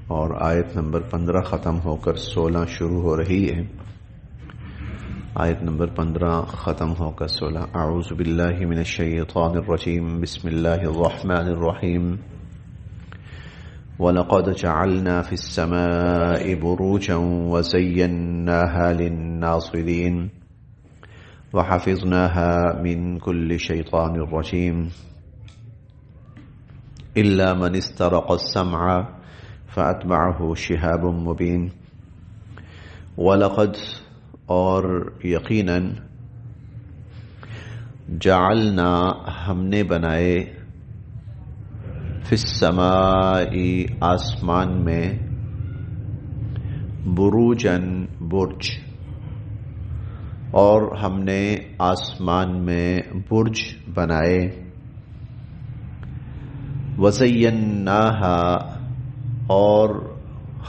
اور آیت نمبر 15 ختم ہو کر 16 شروع ہو رہی ہے. آیت نمبر 15 ختم ہو کر 16. اعوذ باللہ من الشیطان الرجیم. بسم اللہ الرحمن الرحیم. وَلَقَدْ جَعَلْنَا فِي السَّمَاءِ بُرُوجًا وَزَيَّنَّاهَا لِلنَّاظِرِينَ وَحَفِظْنَاهَا مِنْ كُلِّ شَيْطَانٍ رَجِيمٍ إِلَّا مَنِ اسْتَرَقَ السَّمْعَ فَأَتْبَعَهُ شِهَابٌ مُبِينٌ. وَلَقَدْ اور یقیناً جعلنا ہم نے بنائے فی السماء آسمان میں بروجن برج، اور ہم نے آسمان میں برج بنائے. وزیناہا اور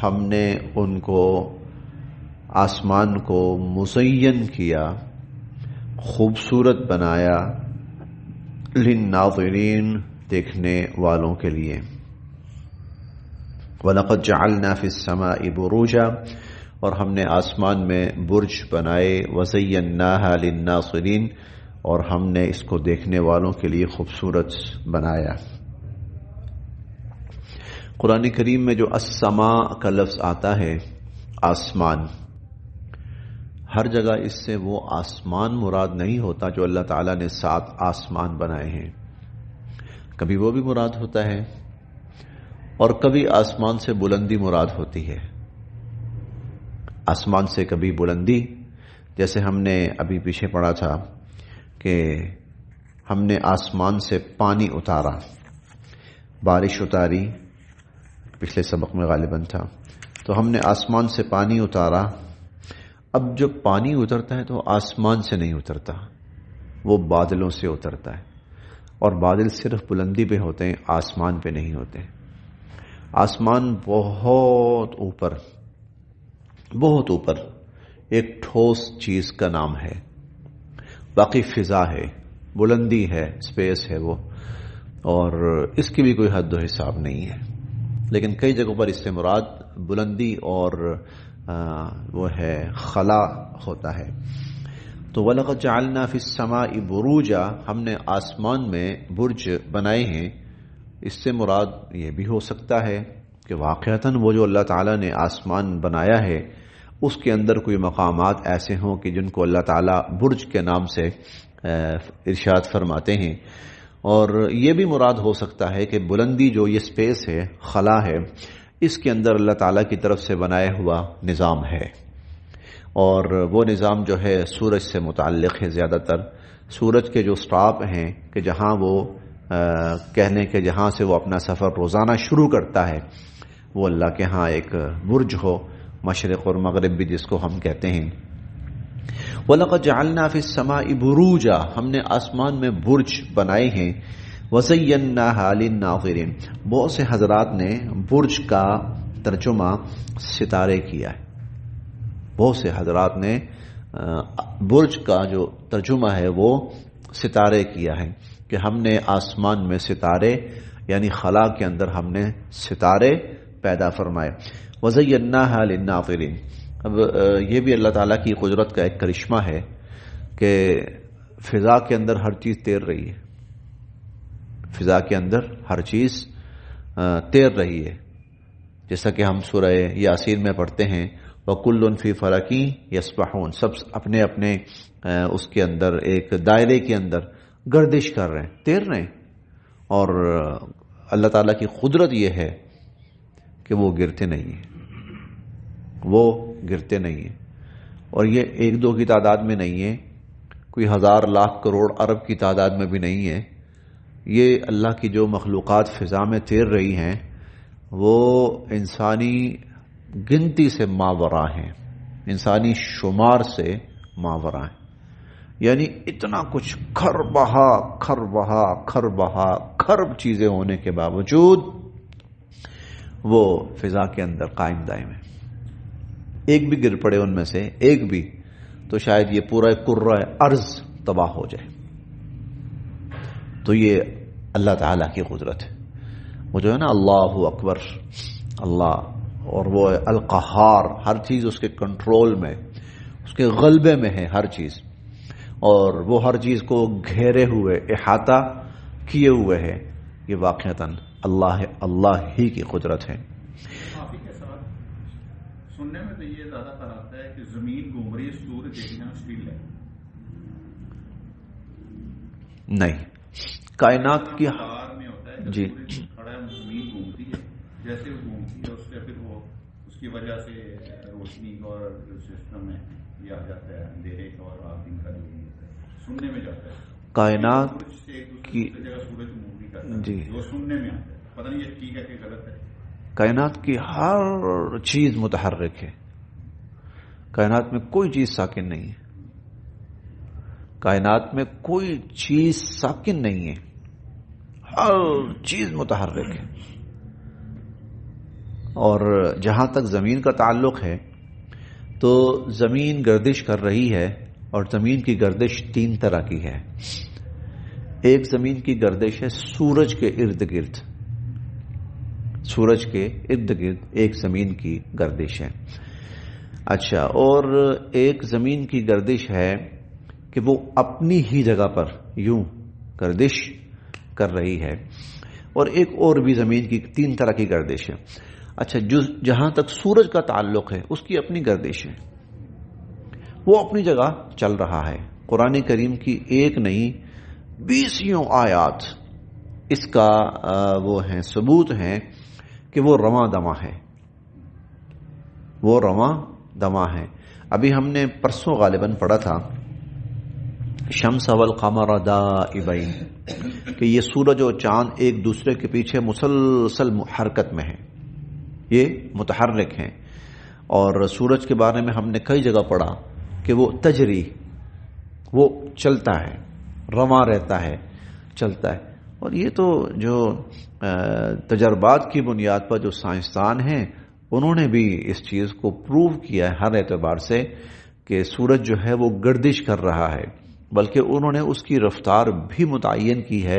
ہم نے ان کو آسمان کو مزین کیا، خوبصورت بنایا، للناظرین دیکھنے والوں کے لیے. وَلَقَدْ جَعَلْنَا فِي السَّمَاءِ بُرُوجًا اور ہم نے آسمان میں برج بنائے. وَزَيَّنَّاهَا لِلنَّاظِرِينَ اور ہم نے اس کو دیکھنے والوں کے لیے خوبصورت بنایا. قرآن کریم میں جو السماء کا لفظ آتا ہے، آسمان، ہر جگہ اس سے وہ آسمان مراد نہیں ہوتا جو اللہ تعالیٰ نے 7 آسمان بنائے ہیں. کبھی وہ بھی مراد ہوتا ہے اور کبھی آسمان سے بلندی مراد ہوتی ہے. آسمان سے کبھی بلندی، جیسے ہم نے ابھی پیچھے پڑھا تھا کہ ہم نے آسمان سے پانی اتارا، بارش اتاری، پچھلے سبق میں غالباً تھا. تو ہم نے آسمان سے پانی اتارا. اب جب پانی اترتا ہے تو آسمان سے نہیں اترتا، وہ بادلوں سے اترتا ہے، اور بادل صرف بلندی پہ ہوتے ہیں، آسمان پہ نہیں ہوتے. آسمان بہت اوپر، بہت اوپر ایک ٹھوس چیز کا نام ہے. باقی فضا ہے، بلندی ہے، اسپیس ہے وہ، اور اس کی بھی کوئی حد و حساب نہیں ہے. لیکن کئی جگہوں پر اس سے مراد بلندی اور وہ ہے خلا ہوتا ہے. تو وَلَقَدْ جَعَلْنَا فِي السَّمَاءِ بُرُوجًا ہم نے آسمان میں برج بنائے ہیں. اس سے مراد یہ بھی ہو سکتا ہے کہ واقعتاً وہ جو اللہ تعالیٰ نے آسمان بنایا ہے اس کے اندر کوئی مقامات ایسے ہوں کہ جن کو اللہ تعالیٰ برج کے نام سے ارشاد فرماتے ہیں. اور یہ بھی مراد ہو سکتا ہے کہ بلندی جو یہ سپیس ہے، خلا ہے، اس کے اندر اللہ تعالیٰ کی طرف سے بنایا ہوا نظام ہے. اور وہ نظام جو ہے سورج سے متعلق ہے. زیادہ تر سورج کے جو سٹاپ ہیں کہ جہاں وہ کہنے کے جہاں سے وہ اپنا سفر روزانہ شروع کرتا ہے، وہ اللہ کے ہاں ایک برج ہو، مشرق اور مغرب بھی جس کو ہم کہتے ہیں. وَلَقَدْ جَعَلْنَا فِي السَّمَاءِ بُرُوجًا ہم نے آسمان میں برج بنائے ہیں. وَزَيَّنَّاهَا لِلنَّاظِرِينَ بہت سے حضرات نے برج کا ترجمہ ستارے کیا ہے. بہت سے حضرات نے برج کا جو ترجمہ ہے وہ ستارے کیا ہے کہ ہم نے آسمان میں ستارے، یعنی خلا کے اندر ہم نے ستارے پیدا فرمائے. وَزَيَّنَّاهَا لِلنَّاظِرِينَ اب یہ بھی اللہ تعالیٰ کی قدرت کا ایک کرشمہ ہے کہ فضا کے اندر ہر چیز تیر رہی ہے. فضا کے اندر ہر چیز تیر رہی ہے. جیسا کہ ہم سورہ یاسین میں پڑھتے ہیں، وَكُلٌّ فِي فَلَكٍ يَسْبَحُونَ سب اپنے اپنے اس کے اندر ایک دائرے کے اندر گردش کر رہے ہیں، تیر رہے ہیں. اور اللہ تعالیٰ کی قدرت یہ ہے کہ وہ گرتے نہیں ہیں، وہ گرتے نہیں ہیں. اور یہ 1-2 کی تعداد میں نہیں ہے، کوئی 1000 لاکھ کروڑ ارب کی تعداد میں بھی نہیں ہے. یہ اللہ کی جو مخلوقات فضا میں تیر رہی ہیں وہ انسانی گنتی سے ماورا ہیں، انسانی شمار سے ماورا ہیں. یعنی اتنا کچھ خرب چیزیں ہونے کے باوجود وہ فضا کے اندر قائم دائم ہے. ایک بھی گر پڑے ان میں سے ایک بھی تو شاید یہ پورا کرۂ ارض تباہ ہو جائے. تو یہ اللہ تعالیٰ کی قدرت ہے. وہ جو ہے نا اللہ اکبر، اللہ اور وہ القہار، ہر چیز اس کے کنٹرول میں، اس کے غلبے میں ہے ہر چیز، اور وہ ہر چیز کو گھیرے ہوئے، احاطہ کیے ہوئے ہے. یہ واقعتاً اللہ ہی کی قدرت ہے. آپ ہی کے ساتھ سننے میں تو یہ زیادہ تر آتا ہے کہ زمین گھوم رہی ہے، سورج دیکھنا اسٹل ہے. نہیں، کائنات کی میں ہوتا ہے جی کھڑا ہے، زمین گھومتی ہے، جیسے وہ گھومتی ہے اس سے پھر وہ اس کی وجہ سے روشنی اور سسٹم ہے یہ آ جاتا ہے، اندھیرے کا اور رات دن کا جو سننے میں جاتا ہے. کائنات سے ایک کی دوسرے جگہ سورج موو نہیں کرتا جی وہ سننے میں آتا ہے. پتہ نہیں یہ ٹھیک ہے کہ غلط ہے. کائنات کی ہر چیز متحرک ہے. کائنات میں کوئی چیز ساکن نہیں ہے. کائنات میں کوئی چیز ساکن نہیں ہے، ہر چیز متحرک ہے. اور جہاں تک زمین کا تعلق ہے تو زمین گردش کر رہی ہے، اور زمین کی گردش 3 طرح کی ہے. ایک زمین کی گردش ہے سورج کے ارد گرد، سورج کے ارد گرد ایک زمین کی گردش ہے. اچھا، اور ایک زمین کی گردش ہے کہ وہ اپنی ہی جگہ پر یوں گردش کر رہی ہے، اور ایک اور بھی زمین کی 3 طرح کی گردش ہے. اچھا، جہاں تک سورج کا تعلق ہے اس کی اپنی گردش ہے، وہ اپنی جگہ چل رہا ہے. قرآن کریم کی ایک نہیں 20 آیات اس کا وہ ہیں ثبوت ہیں کہ وہ رواں دواں ہے، وہ رواں دواں ہے. ابھی ہم نے پرسوں غالباً پڑھا تھا شمس والقمر دائبین، کہ یہ سورج اور چاند ایک دوسرے کے پیچھے مسلسل حرکت میں ہیں، یہ متحرک ہیں. اور سورج کے بارے میں ہم نے کئی جگہ پڑھا کہ وہ تجری، وہ چلتا ہے، رواں رہتا ہے، چلتا ہے. اور یہ تو جو تجربات کی بنیاد پر جو سائنسدان ہیں انہوں نے بھی اس چیز کو پروو کیا ہے ہر اعتبار سے کہ سورج جو ہے وہ گردش کر رہا ہے. بلکہ انہوں نے اس کی رفتار بھی متعین کی ہے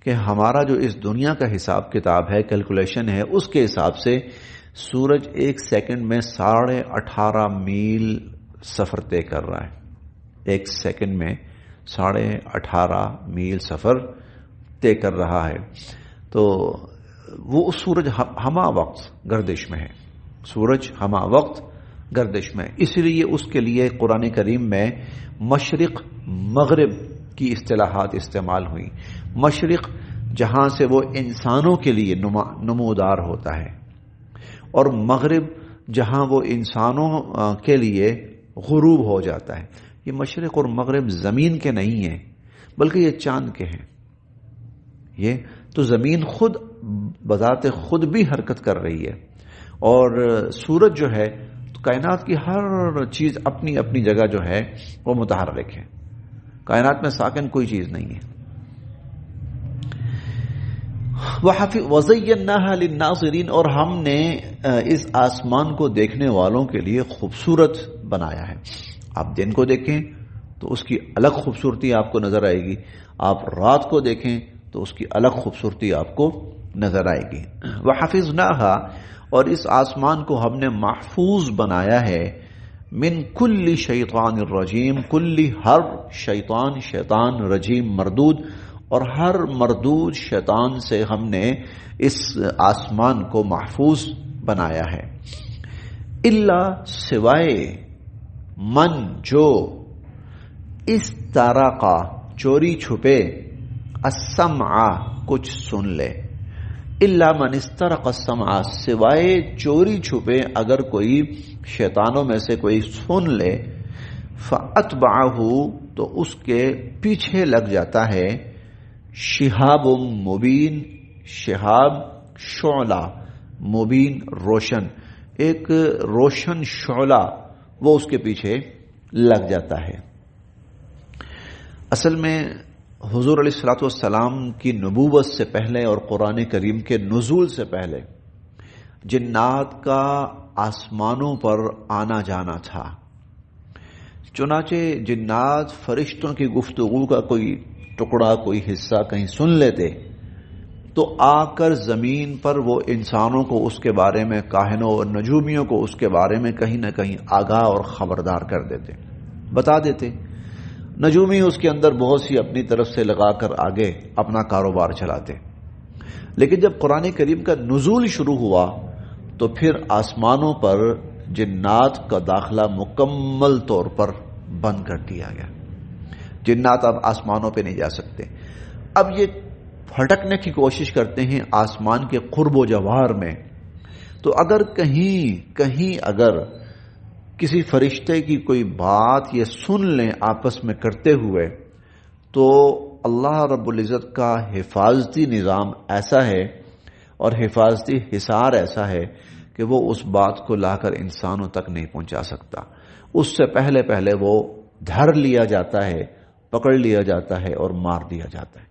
کہ ہمارا جو اس دنیا کا حساب کتاب ہے، کیلکولیشن ہے، اس کے حساب سے سورج 1 سیکنڈ میں 18.5 میل سفر طے کر رہا ہے. 1 سیکنڈ میں 18.5 میل سفر طے کر رہا ہے. تو وہ سورج ہمہ وقت گردش میں ہے، سورج ہمہ وقت گردش میں. اس لیے اس کے لیے قرآن کریم میں مشرق مغرب کی اصطلاحات استعمال ہوئی. مشرق جہاں سے وہ انسانوں کے لیے نمودار ہوتا ہے، اور مغرب جہاں وہ انسانوں کے لیے غروب ہو جاتا ہے. یہ مشرق اور مغرب زمین کے نہیں ہیں بلکہ یہ چاند کے ہیں. یہ تو زمین خود بذات خود بھی حرکت کر رہی ہے، اور سورج جو ہے تو کائنات کی ہر چیز اپنی اپنی جگہ جو ہے وہ متحرک ہے. کائنات میں ساکن کوئی چیز نہیں ہے. وَزَيَّنَّاهَا لِلنَّاظِرِينَ، اور ہم نے اس آسمان کو دیکھنے والوں کے لیے خوبصورت بنایا ہے. آپ دن کو دیکھیں تو اس کی الگ خوبصورتی آپ کو نظر آئے گی، آپ رات کو دیکھیں تو اس کی الگ خوبصورتی آپ کو نظر آئے گی. وَحَفِظْنَاهَا، اور اس آسمان کو ہم نے محفوظ بنایا ہے، من کل شیطان الرجیم، کل ہر شیطان رجیم مردود، اور ہر مردود شیطان سے ہم نے اس آسمان کو محفوظ بنایا ہے. الا، سوائے من جو اس طرح کا چوری چھپے، السمع کچھ سن لے. الا من استرق السمع، سوائے چوری چھپے اگر کوئی شیطانوں میں سے کوئی سن لے، فَأَتْبَعَهُ، تو اس کے پیچھے لگ جاتا ہے، شہاب مبین، شہاب شعلہ، مبین روشن، ایک روشن شعلہ وہ اس کے پیچھے لگ جاتا ہے. اصل میں حضور علیہ الصلوۃ والسلام کی نبوت سے پہلے اور قرآن کریم کے نزول سے پہلے جنات کا آسمانوں پر آنا جانا تھا. چنانچہ جنات فرشتوں کی گفتگو کا کوئی ٹکڑا، کوئی حصہ کہیں سن لیتے تو آ کر زمین پر وہ انسانوں کو اس کے بارے میں، کاہنوں اور نجومیوں کو اس کے بارے میں کہیں نہ کہیں آگاہ اور خبردار کر دیتے، بتا دیتے۔ نجومی اس کے اندر بہت سی اپنی طرف سے لگا کر آگے اپنا کاروبار چلاتے، لیکن جب قرآن کریم کا نزول شروع ہوا تو پھر آسمانوں پر جنات کا داخلہ مکمل طور پر بند کر دیا گیا۔ جنات اب آسمانوں پہ نہیں جا سکتے۔ اب یہ پھٹکنے کی کوشش کرتے ہیں آسمان کے قرب و جوار میں، تو اگر کہیں اگر کسی فرشتے کی کوئی بات یہ سن لیں آپس میں کرتے ہوئے، تو اللہ رب العزت کا حفاظتی نظام ایسا ہے اور حفاظتی حصار ایسا ہے کہ وہ اس بات کو لا کر انسانوں تک نہیں پہنچا سکتا۔ اس سے پہلے وہ دھر لیا جاتا ہے، پکڑ لیا جاتا ہے اور مار دیا جاتا ہے۔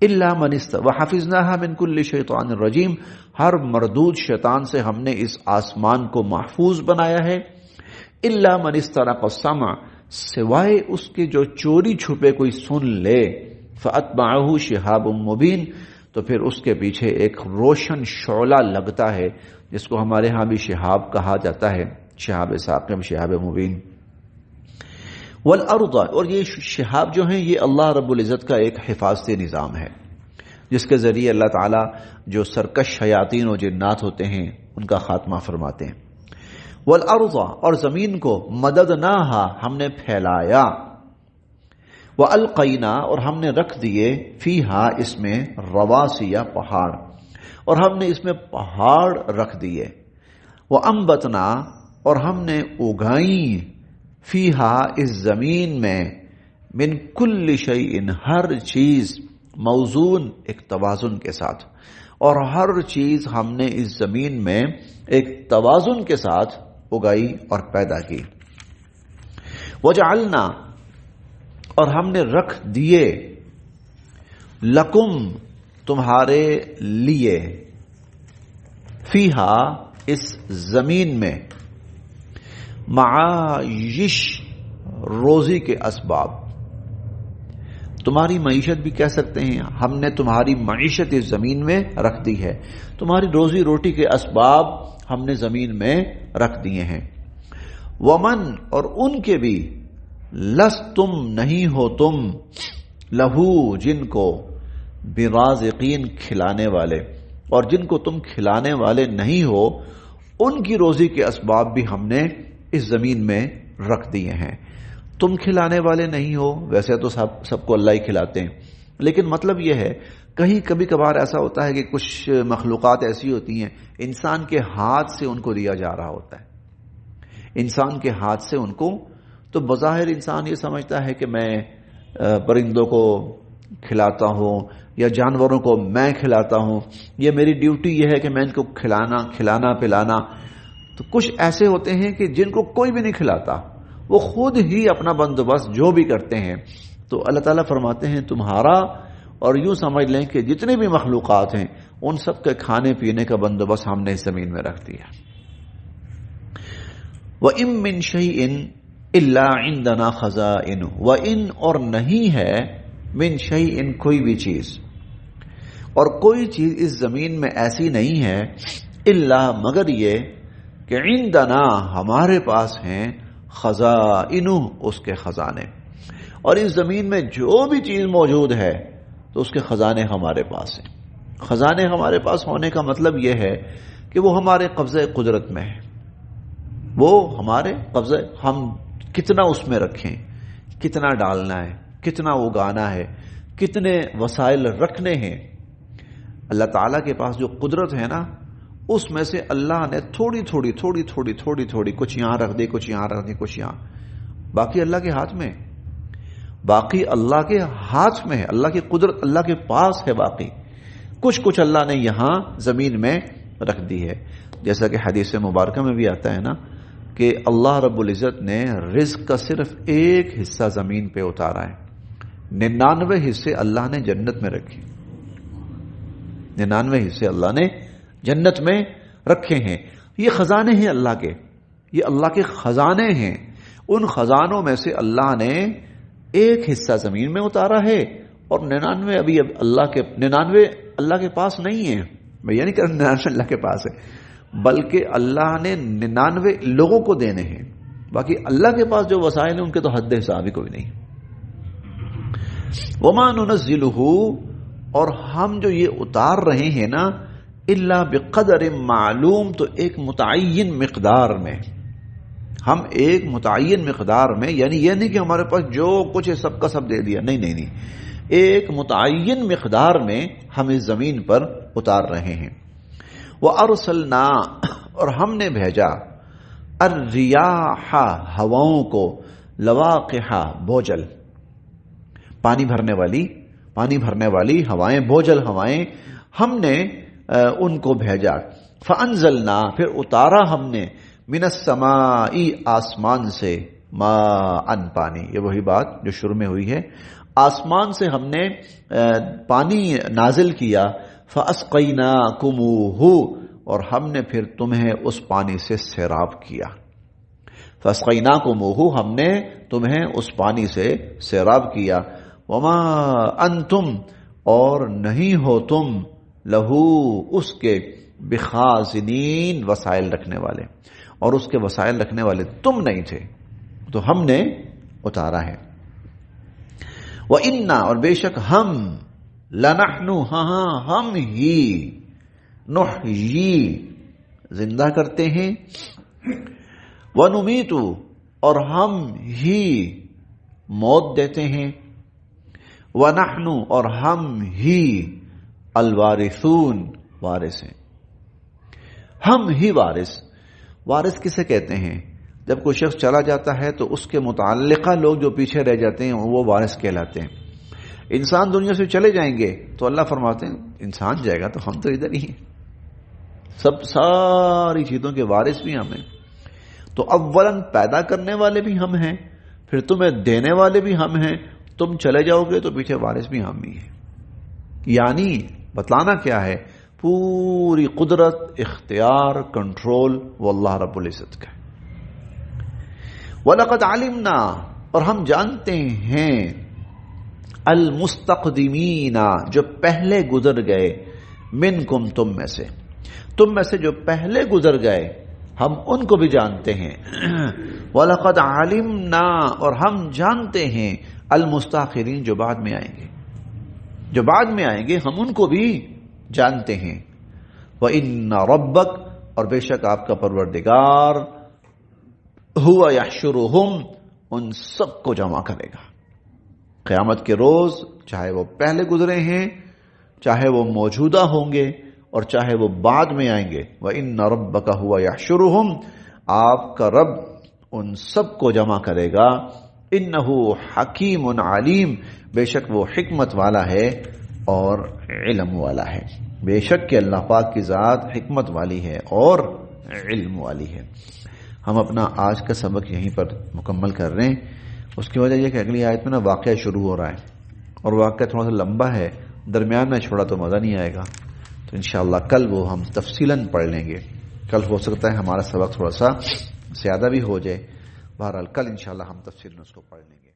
الا من وحفظناها من كل شیطان الرجیم، ہر مردود شیطان سے ہم نے اس آسمان کو محفوظ بنایا ہے۔ الا من استرق السمع، سوائے اس کے جو چوری چھپے کوئی سن لے، فاتبعه شهاب مبین، تو پھر اس کے پیچھے ایک روشن شعلہ لگتا ہے جس کو ہمارے ہاں بھی شہاب کہا جاتا ہے، شہاب ثاقب، شہاب مبین۔ والارض، اور یہ شہاب جو ہیں یہ اللہ رب العزت کا ایک حفاظتی نظام ہے جس کے ذریعے اللہ تعالیٰ جو سرکش شیاطین و جنات ہوتے ہیں ان کا خاتمہ فرماتے ہیں۔ والارض، اور زمین کو مددناہا، ہم نے پھیلایا، والقینا، اور ہم نے رکھ دیے، فیہا، اس میں، رواسی، پہاڑ، اور ہم نے اس میں پہاڑ رکھ دیے، وانبتنا، اور ہم نے اگائیں، فیہا، اس زمین میں، من کل شیء، ہر چیز، موزون، ایک توازن کے ساتھ، اور ہر چیز ہم نے اس زمین میں ایک توازن کے ساتھ اگائی اور پیدا کی۔ وجعلنا، اور ہم نے رکھ دیے، لکم، تمہارے لیے، فیہا، اس زمین میں، معایش، روزی کے اسباب، تمہاری معیشت بھی کہہ سکتے ہیں، ہم نے تمہاری معیشت اس زمین میں رکھ دی ہے، تمہاری روزی روٹی کے اسباب ہم نے زمین میں رکھ دیے ہیں۔ ومن، اور ان کے بھی، لستم، نہیں ہو تم، لہو، جن کو، برازقین، کھلانے والے، اور جن کو تم کھلانے والے نہیں ہو ان کی روزی کے اسباب بھی ہم نے اس زمین میں رکھ دیے ہیں۔ تم کھلانے والے نہیں ہو، ویسے تو سب کو اللہ ہی کھلاتے ہیں، لیکن مطلب یہ ہے کہیں کبھی کبھار ایسا ہوتا ہے کہ کچھ مخلوقات ایسی ہوتی ہیں انسان کے ہاتھ سے ان کو دیا جا رہا ہوتا ہے، انسان کے ہاتھ سے ان کو، تو بظاہر انسان یہ سمجھتا ہے کہ میں پرندوں کو کھلاتا ہوں یا جانوروں کو میں کھلاتا ہوں، یہ میری ڈیوٹی یہ ہے کہ میں ان کو کھلانا پلانا۔ تو کچھ ایسے ہوتے ہیں کہ جن کو کوئی بھی نہیں کھلاتا، وہ خود ہی اپنا بندوبست جو بھی کرتے ہیں۔ تو اللہ تعالیٰ فرماتے ہیں تمہارا، اور یوں سمجھ لیں کہ جتنے بھی مخلوقات ہیں ان سب کے کھانے پینے کا بندوبست ہم نے اس زمین میں رکھ دیا۔ وَإِن مِّن شَيْءٍ إِلَّا عِندَنَا خَزَائِنُهُ، وَإِن، اور نہیں ہے، من شیء، کوئی بھی چیز، اور کوئی چیز اس زمین میں ایسی نہیں ہے، الا، مگر یہ کہ عندنا، ہمارے پاس ہیں، خزائنہ، اس کے خزانے، اور اس زمین میں جو بھی چیز موجود ہے تو اس کے خزانے ہمارے پاس ہیں۔ خزانے ہمارے پاس ہونے کا مطلب یہ ہے کہ وہ ہمارے قبضہ قدرت میں ہے، وہ ہمارے قبضہ، ہم کتنا اس میں رکھیں، کتنا ڈالنا ہے، کتنا اگانا ہے، کتنے وسائل رکھنے ہیں۔ اللہ تعالیٰ کے پاس جو قدرت ہے نا، اس میں سے اللہ نے تھوڑی تھوڑی کچھ یہاں رکھ دی، کچھ یہاں رکھ دی، کچھ یہاں، باقی اللہ کے ہاتھ میں، باقی اللہ کے ہاتھ میں ہے، اللہ کی قدرت اللہ کے پاس ہے، باقی کچھ اللہ نے یہاں زمین میں رکھ دی ہے۔ جیسا کہ حدیث مبارکہ میں بھی آتا ہے نا کہ اللہ رب العزت نے رزق کا صرف ایک حصہ زمین پہ اتارا ہے، 99 حصے اللہ نے جنت میں رکھے، 99 حصے اللہ نے جنت میں رکھے ہیں۔ یہ خزانے ہیں اللہ کے، یہ اللہ کے خزانے ہیں، ان خزانوں میں سے اللہ نے ایک حصہ زمین میں اتارا ہے، اور 99 ابھی اللہ کے 99 اللہ کے پاس نہیں ہے. میں یہ نہیں کہہ رہا 99 اللہ کے پاس ہے، بلکہ اللہ نے 99 لوگوں کو دینے ہیں. باقی اللہ کے پاس جو وسائل ہیں ان کے تو حد حساب ہی کوئی نہیں. وما ننزلہ، اور ہم جو یہ اتار رہے ہیں نا، الا بقدر معلوم، تو ایک متعین مقدار میں. ہم ایک متعین مقدار میں، یعنی یہ نہیں کہ ہمارے پاس جو کچھ ہے سب کا سب دے دیا، نہیں نہیں نہیں، ایک متعین مقدار میں ہم اس زمین پر اتار رہے ہیں. وَأَرْسَلْنَا، اور ہم نے بھیجا، الرِّيَاحَ، ہواؤں کو، لَوَاقِحَ، بوجھل، پانی بھرنے والی ہوائیں، بوجھل ہوائیں، ہم نے ان کو بھیجا. فَأَنزَلْنَا، پھر اتارا ہم نے، من السماء، آسمان سے، ماءً، پانی. یہ وہی بات جو شروع میں ہوئی ہے، آسمان سے ہم نے پانی نازل کیا. فَأَسْقَيْنَاكُمُوهُ، اور ہم نے پھر تمہیں اس پانی سے سیراب کیا. فَأَسْقَيْنَاكُمُوهُ، ہم نے تمہیں اس پانی سے سیراب کیا. وَمَا أَنْتُمْ، اور نہیں ہو تم، لہو، اس کے، بخازنین، وسائل رکھنے والے، اور اس کے وسائل رکھنے والے تم نہیں تھے، تو ہم نے اتارا ہے. وَإِنَّا، اور بے شک ہم، لَنَحْنُ، ہم ہی، نحیی، زندہ کرتے ہیں، وَنُمِیتُ، اور ہم ہی موت دیتے ہیں، وَنَحْنُ، اور ہم ہی، الوارثون، وارث ہیں. ہم ہی وارث کسے کہتے ہیں؟ جب کوئی شخص چلا جاتا ہے تو اس کے متعلقہ لوگ جو پیچھے رہ جاتے ہیں وہ وارث کہلاتے ہیں. انسان دنیا سے چلے جائیں گے تو اللہ فرماتے ہیں انسان جائے گا تو ہم تو ادھر ہی ہیں، ساری چیزوں کے وارث بھی ہم ہیں. تو اولاً پیدا کرنے والے بھی ہم ہیں، پھر تمہیں دینے والے بھی ہم ہیں. تم چلے جاؤ گے تو پیچھے وارث بھی ہم ہی ہیں. یعنی بتلانا کیا ہے؟ پوری قدرت، اختیار، کنٹرول وہ اللہ رب العزت کا ہے. وَلَقَدْ عَلِمْنَا، اور ہم جانتے ہیں، المستقدمین، جو پہلے گزر گئے، منکم، تم میں سے جو پہلے گزر گئے ہم ان کو بھی جانتے ہیں. وَلَقَدْ عَلِمْنَا، اور ہم جانتے ہیں، المستاخرین، جو بعد میں آئیں گے ہم ان کو بھی جانتے ہیں. وَإِنَّ رَبَّكَ، اور بے شک آپ کا پروردگار، هُوَ يَحْشُرُهُمْ، ان سب کو جمع کرے گا قیامت کے روز، چاہے وہ پہلے گزرے ہیں، چاہے وہ موجودہ ہوں گے، اور چاہے وہ بعد میں آئیں گے. وَإِنَّ رَبَّكَ هُوَ يَحْشُرُهُمْ، آپ کا رب ان سب کو جمع کرے گا. إِنَّهُ حَكِيمٌ عَلِيمٌ، بے شک وہ حکمت والا ہے اور علم والا ہے. بے شک کہ اللہ پاک کی ذات حکمت والی ہے اور علم والی ہے. ہم اپنا آج کا سبق یہیں پر مکمل کر رہے ہیں. اس کی وجہ یہ کہ اگلی آیت میں واقعہ شروع ہو رہا ہے، اور واقعہ تھوڑا سا لمبا ہے، درمیان میں چھوڑا تو مزہ نہیں آئے گا. تو انشاءاللہ کل وہ ہم تفصیلاً پڑھ لیں گے. کل ہو سکتا ہے ہمارا سبق تھوڑا سا زیادہ بھی ہو جائے. بہرحال کل انشاءاللہ ہم تفصیلاً اس کو پڑھ لیں گے.